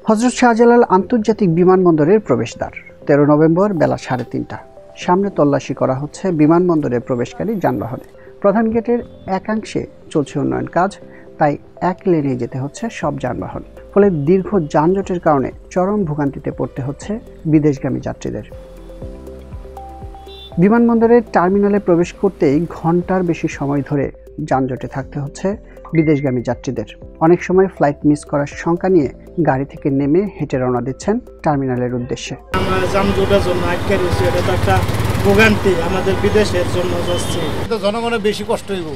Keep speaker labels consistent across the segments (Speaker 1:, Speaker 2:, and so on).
Speaker 1: হযরত শাহজালাল আন্তর্জাতিক বিমানবন্দরের প্রবেশদ্বার 13 নভেম্বর বেলা 3:30টা। সামনে তল্লাশি করা হচ্ছে বিমানবন্দরে প্রবেশকারী যানবাহনে। প্রধান গেটের একাংশে চলছে উন্নয়ন কাজ, তাই এক লেনে যেতে হচ্ছে সব যানবাহন। ফলে দীর্ঘ যানজটের কারণে চরম ভোগান্তিতে পড়তে হচ্ছে বিদেশগামী যাত্রীদের। বিমানবন্দরের টার্মিনালে প্রবেশ করতেই ঘন্টার বেশি সময় ধরে যানজটে থাকতে হচ্ছে বিদেশগামী যাত্রীদের। অনেক সময় ফ্লাইট মিস করার শঙ্কা নিয়ে গাড়ি থেকে নেমে হেঁটে রওনা দিচ্ছেন টার্মিনালের উদ্দেশ্যে।
Speaker 2: আমরা যানজটের জন্য আটকে রয়েছি, এটা তো একটা ভোগান্তি আমাদের বিদেশের জন্য যাচ্ছে।
Speaker 3: জনগণের বেশি কষ্ট হইব,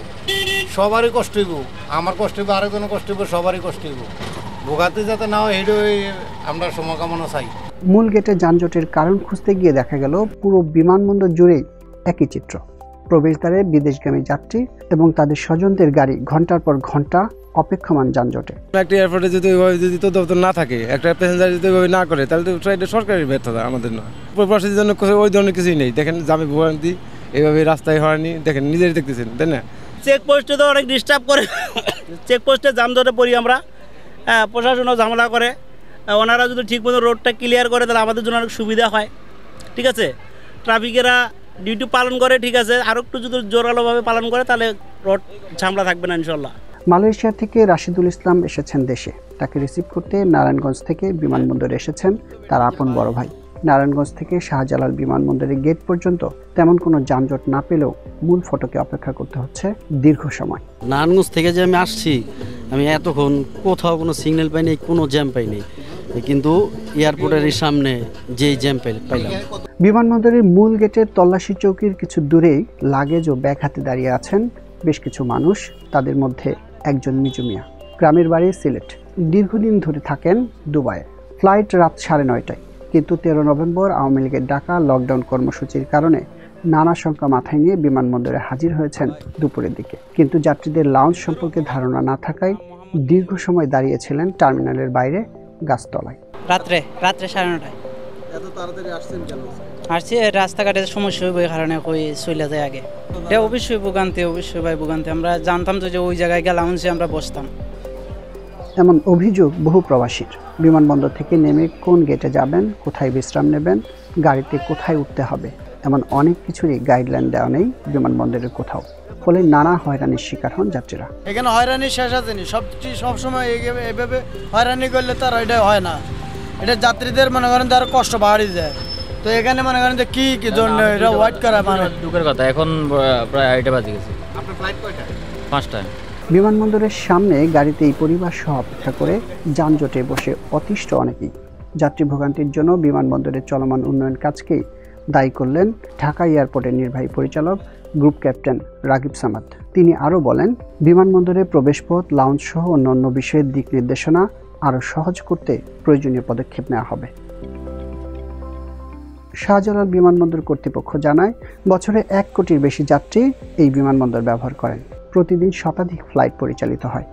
Speaker 3: সবারই কষ্ট হইব, আমার কষ্ট হইব, আরেকজনের কষ্ট হইব, সবারই কষ্ট হইব। ভোগান্তি যাতে না হয় এটাই আমরা সমকামনা চাই।
Speaker 1: মূল গেটে যানজটের কারণ খুঁজতে গিয়ে দেখা গেল পুরো বিমানবন্দর জুড়েই একই চিত্র। প্রবেশদ্বারে বিদেশগামী যাত্রী এবং তাদের স্বজনদের গাড়ি ঘন্টার পর ঘন্টা অপেক্ষমান যানজটে।
Speaker 4: একটা এয়ারপোর্টে যদি তদন্ত না থাকে, একটা প্যাসেঞ্জার যদি না করে, তাহলে তো এটা সরকারের ব্যর্থতা, আমাদের নয়। প্রবাসীদের জন্য ওই ধরনের কিছুই নেই। দেখেন জামে ভোগান্তি, এইভাবে রাস্তায় হয়নি, দেখেন নিজেই দেখতেছেন, তাই না?
Speaker 2: চেকপোস্টে তো অনেক ডিস্টার্ব করে, চেকপোস্টে যানজটে পড়ি আমরা। প্রশাসনও ঝামেলা করে, ওনারা যদি ঠিকমতো রোডটা ক্লিয়ার করে তাহলে আমাদের জন্য অনেক সুবিধা হয়। ঠিক আছে, ট্রাফিকেরা ডিউটি পালন করে, ঠিক আছে, আরও একটু যদি জোরালোভাবে পালন করে তাহলে রোড ঝামেলা থাকবে না ইনশাল্লাহ।
Speaker 1: মালয়েশিয়া থেকে রাশিদুল ইসলাম এসেছেন দেশে। তাকে রিসিভ করতে নারায়ণগঞ্জ থেকে বিমানবন্দরে এসেছেন তার আপন বড় ভাই। নারায়ণগঞ্জ থেকে শাহজালাল বিমানবন্দরের গেট পর্যন্ত তেমন কোনো যানজট না পেলেও মূল ফটকে অপেক্ষা করতে হচ্ছে দীর্ঘ সময়।
Speaker 5: নারায়ণগঞ্জ থেকে যে আমি আসছি, আমি এতক্ষণ কোথাও কোনো সিগন্যাল পাইনি, কোনো জ্যাম পাইনি, কিন্তু এয়ারপোর্টের সামনে যেই জ্যাম পাইলাম।
Speaker 1: বিমানবন্দরের মূল গেটের তল্লাশি চৌকির কিছু দূরেই লাগেজ ও ব্যাগ হাতে দাঁড়িয়ে আছেন বেশ কিছু মানুষ। তাদের মধ্যে একজন মিজু মিয়া, গ্রামের বাড়ি সিলেট, দীর্ঘদিন ধরে থাকেন দুবাইয়ে। ফ্লাইট রাত 9:30টায়, কিন্তু 13 নভেম্বর আওয়ামী লীগের ডাকা লকডাউন কর্মসূচির কারণে নানা শঙ্কা মাথায় নিয়ে বিমানবন্দরে হাজির হয়েছেন দুপুরের দিকে। কিন্তু যাত্রীদের লাউঞ্জ সম্পর্কে ধারণা না থাকায় দীর্ঘ সময় দাঁড়িয়েছিলেন টার্মিনালের বাইরে গাছতলায়।
Speaker 6: রাত্রে 9:30টায়।
Speaker 7: এত তাড়াতাড়ি আসছেন কেন?
Speaker 6: আসছি রাস্তাঘাটের সমস্যা হইব, এই কারণে কই চলে যায় আগে। এটা অবশ্যই ভোগান্তি। আমরা জানতাম তো যে ওই জায়গায় গেলাম আমরা বসতাম।
Speaker 1: এমন অভিযোগ বহু প্রবাসীর। বিমানবন্দর থেকে নেমে কোন গেটে যাবেন, কোথায় বিশ্রাম নেবেন, গাড়িতে কোথায় উঠতে হবে, এমন অনেক কিছুরই গাইডলাইন দেওয়া নেই বিমানবন্দরের কোথাও। ফলে নানা হয়রানির শিকার হন যাত্রীরা।
Speaker 7: এখানে হয়রানি শেষ আছে নি, সবসময় এভাবে হয়রানি করলে তার এটা হয় না। এটা যাত্রীদের মনে করেন তার কষ্ট বাড়ি যায়। তো এখানে মনে করেন যে কি জন্য এটা ওয়েট করা মানে
Speaker 8: দুঃখের কথা। এখন প্রায় 8টা বাজে গেছে।
Speaker 3: আপনার ফ্লাইট কয়টা?
Speaker 8: 5টায়।
Speaker 1: বিমানবন্দরের সামনে গাড়িতে এই পরিবার সহ অপেক্ষা করে যানজটে বসে অতিষ্ঠ অনেকেই। যাত্রী ভোগান্তির জন্য বিমানবন্দরের চলমান উন্নয়ন কাজকেই দায়ী করলেন ঢাকা এয়ারপোর্টের নির্বাহী পরিচালক গ্রুপ ক্যাপ্টেন রাগিব সামাদ। তিনি আরও বলেন, বিমানবন্দরের প্রবেশপথ, লাউঞ্জ সহ অন্যান্য বিষয়ের দিক নির্দেশনা আরও সহজ করতে প্রয়োজনীয় পদক্ষেপ নেওয়া হবে। শাহজালাল বিমানবন্দর কর্তৃপক্ষ জানায়, বছরে 1 কোটির বেশি যাত্রী এই বিমানবন্দর ব্যবহার করেন। প্রতিদিন শতাধিক ফ্লাইট পরিচালিত হয়।